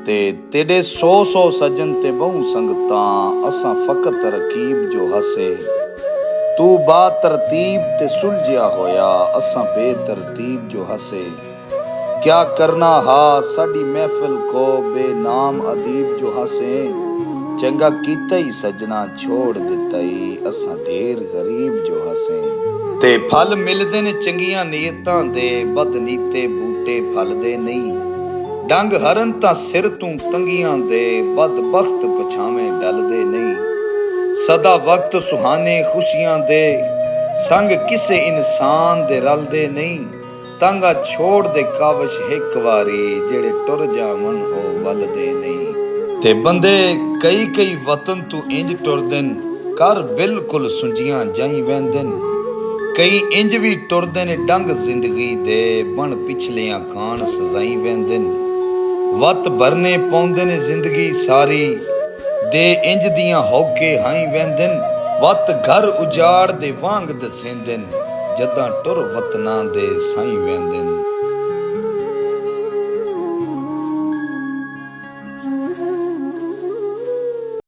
ते तेरे सौ सौ सजन ते बहु संगतां असां फकत रकीब जो हसे। तू बा तरतीब ते सुलझिया होया असां बेतरतीब जो हसे। क्या करना हा साडी महफिल को बेनाम अदीब जो हसे। चंगा कीता ही सजना छोड़ दिता ही असां ढेर गरीब जो हसे। ते फल मिलदे ने चंगियां नीयतां दे बदनीते बूटे फलदे नहीं। ਡੰਗ ਹਰਨ ਤਾਂ ਸਿਰ ਤੂੰ ਤੰਗੀਆਂ ਦੇ ਬਦਬਖਤ ਪਛਾਵੇਂ ਡਲਦੇ ਨਹੀਂ। ਸਦਾ ਵਕਤ ਸੁਹਾਨੇ ਖੁਸ਼ੀਆਂ ਦੇ ਸੰਗ ਕਿਸੇ ਇਨਸਾਨ ਦੇ ਰਲਦੇ ਨਹੀਂ। ਤੰਗਾ ਛੋੜ ਦੇ ਕਾਵਸ਼ ਇੱਕ ਵਾਰੀ ਜਿਹੜੇ ਟੁਰ ਜਾਵਣ ਉਹ ਵੱਲਦੇ ਨਹੀਂ। ਤੇ ਬੰਦੇ ਕਈ ਕਈ ਵਤਨ ਤੂੰ ਇੰਜ ਟੁਰਦਨ ਕਰ ਬਿਲਕੁਲ ਸੁੰਜੀਆਂ ਜਾਈ ਵਹਿੰਦਨ। ਕਈ ਇੰਜ ਵੀ ਟੁਰਦੇ ਨੇ ਡੰਗ ਜ਼ਿੰਦਗੀ ਦੇ ਬਣ ਪਿਛਲਿਆਂ ਖਾਨ ਸਜ਼ਾਈ ਵਹਿੰਦਨ। ਵਤ ਭਰਨੇ ਪਾਉਂਦੇ ਨੇ ਜ਼ਿੰਦਗੀ ਸਾਰੀ ਦੇ ਇੰਜ ਦੀਆਂ ਹੌਕੇ ਹਾਈ ਵਹਿੰਦਨ। ਵਤ ਘਰ ਉਜਾੜ ਦੇ ਵਾਂਗ ਦਸੇਂਦਨ ਜਦਾਂ ਟੁਰ ਵਤਨਾਂ ਦੇ ਸਾਈ ਵਹਿੰਦਨ।